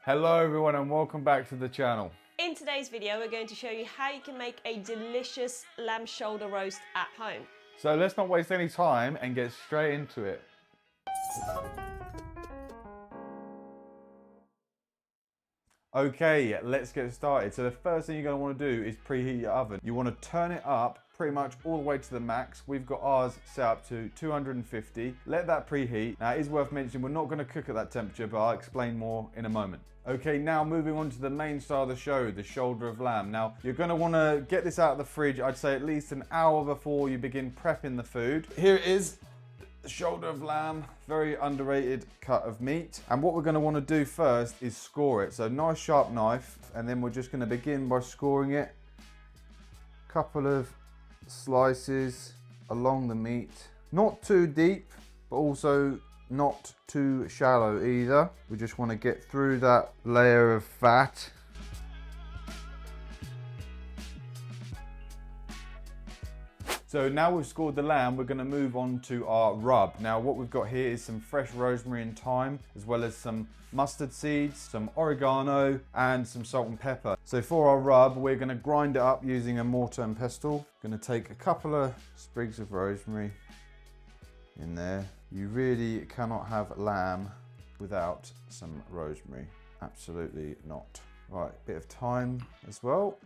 Hello everyone and welcome back to the channel. In today's video, we're going to show you how you can make a delicious lamb shoulder roast at home. So let's not waste any time and get straight into it. Okay, let's get started. So the first thing you're going to want to do is preheat your oven. You want to turn it up pretty much all the way to the max. We've got ours set up to 250. Let that preheat. Now it is worth mentioning we're not going to cook at that temperature, but I'll explain more in a moment. Okay, now moving on to the main star of the show, the shoulder of lamb. Now you're going to want to get this out of the fridge, I'd say at least an hour before you begin prepping the food. Here it is. The shoulder of lamb, very underrated cut of meat. And what we're going to want to do first is score it. So nice sharp knife, and then we're just going to begin by scoring it. Couple of slices along the meat. Not too deep, but also not too shallow either. We just want to get through that layer of fat. So now we've scored the lamb, we're going to move on to our rub. Now what we've got here is some fresh rosemary and thyme, as well as some mustard seeds, some oregano, and some salt and pepper. So for our rub, we're going to grind it up using a mortar and pestle. Going to take a couple of sprigs of rosemary in there. You really cannot have lamb without some rosemary. Absolutely not. Right, bit of thyme as well.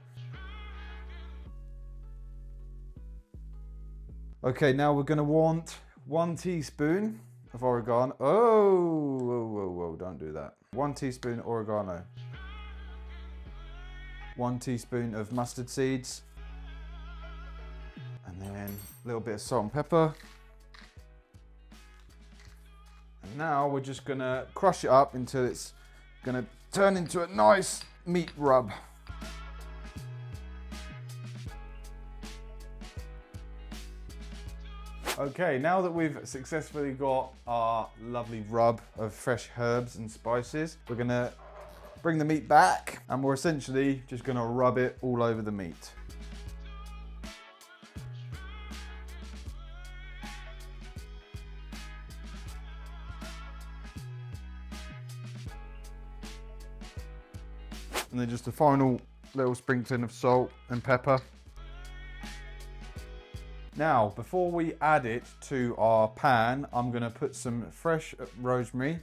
Okay, now we're going to want 1 teaspoon of oregano. Whoa, don't do that. 1 teaspoon oregano. 1 teaspoon of mustard seeds. And then a little bit of salt and pepper. And now we're just going to crush it up until it's going to turn into a nice meat rub. Okay, now that we've successfully got our lovely rub of fresh herbs and spices, we're gonna bring the meat back and we're essentially just gonna rub it all over the meat. And then just a final little sprinkling of salt and pepper. Now, before we add it to our pan, I'm going to put some fresh rosemary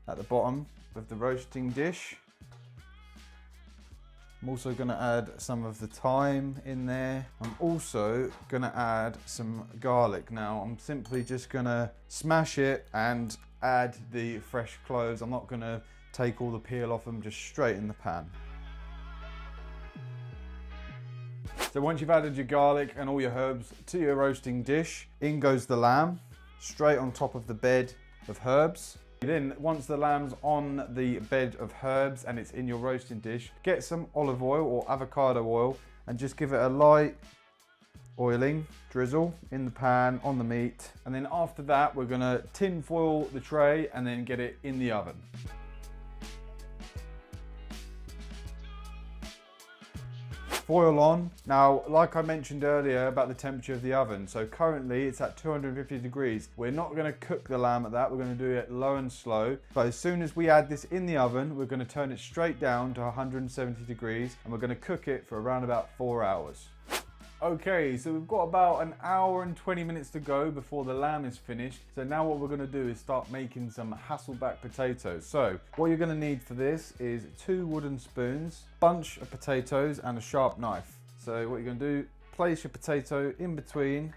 at the bottom of the roasting dish. I'm also going to add some of the thyme in there. I'm also going to add some garlic. Now, I'm simply just going to smash it and add the fresh cloves. I'm not going to take all the peel off them, just straight in the pan. So once you've added your garlic and all your herbs to your roasting dish, in goes the lamb, straight on top of the bed of herbs. Then once the lamb's on the bed of herbs and it's in your roasting dish, get some olive oil or avocado oil and just give it a light oiling drizzle in the pan on the meat. And then after that, we're gonna tin foil the tray and then get it in the oven. Foil on. Now, like I mentioned earlier about the temperature of the oven, so currently it's at 250 degrees. We're not going to cook the lamb at that, we're going to do it low and slow. But as soon as we add this in the oven, we're going to turn it straight down to 170 degrees and we're going to cook it for around about 4 hours. Okay, so we've got about an hour and 20 minutes to go before the lamb is finished. So now what we're going to do is start making some Hasselback potatoes. So what you're going to need for this is 2 wooden spoons, bunch of potatoes and a sharp knife. So what you're going to do, place your potato in between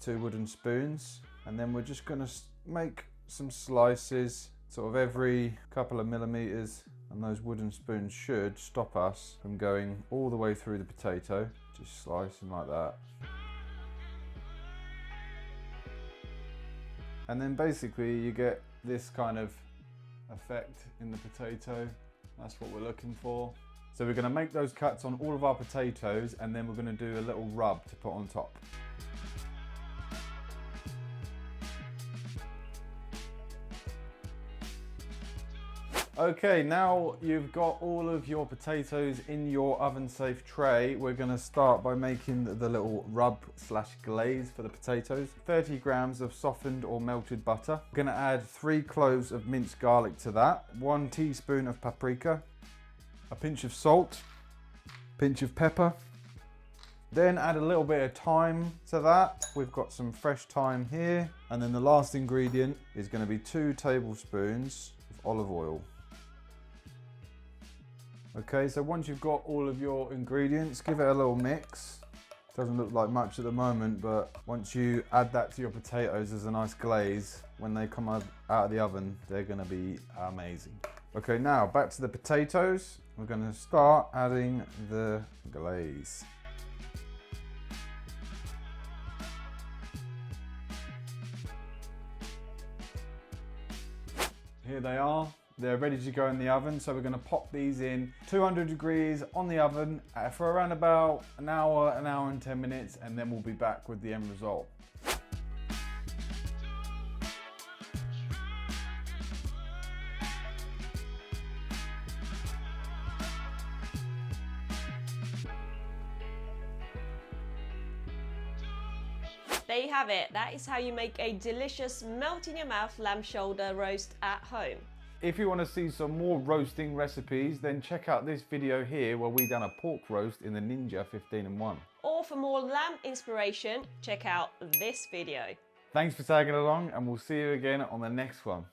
2 wooden spoons, and then we're just going to make some slices sort of every couple of millimeters, and those wooden spoons should stop us from going all the way through the potato. Just slicing like that. And then basically you get this kind of effect in the potato. That's what we're looking for. So we're going to make those cuts on all of our potatoes and then we're going to do a little rub to put on top. Okay, now you've got all of your potatoes in your oven safe tray. We're gonna start by making the little rub slash glaze for the potatoes. 30 grams of softened or melted butter. We're gonna add 3 cloves of minced garlic to that, 1 teaspoon of paprika, a pinch of salt, pinch of pepper. Then add a little bit of thyme to that. We've got some fresh thyme here. And then the last ingredient is gonna be 2 tablespoons of olive oil. Okay, so once you've got all of your ingredients, give it a little mix. Doesn't look like much at the moment, but once you add that to your potatoes as a nice glaze, when they come out of the oven, they're gonna be amazing. Okay, now back to the potatoes. We're gonna start adding the glaze. Here they are. They're ready to go in the oven, so we're going to pop these in 200 degrees on the oven for around about an hour and 10 minutes, and then we'll be back with the end result. There you have it. That is how you make a delicious melt in your mouth lamb shoulder roast at home. If you want to see some more roasting recipes, then check out this video here where we done a pork roast in the Ninja 15-in-1. Or for more lamb inspiration, check out this video. Thanks for tagging along, and we'll see you again on the next one.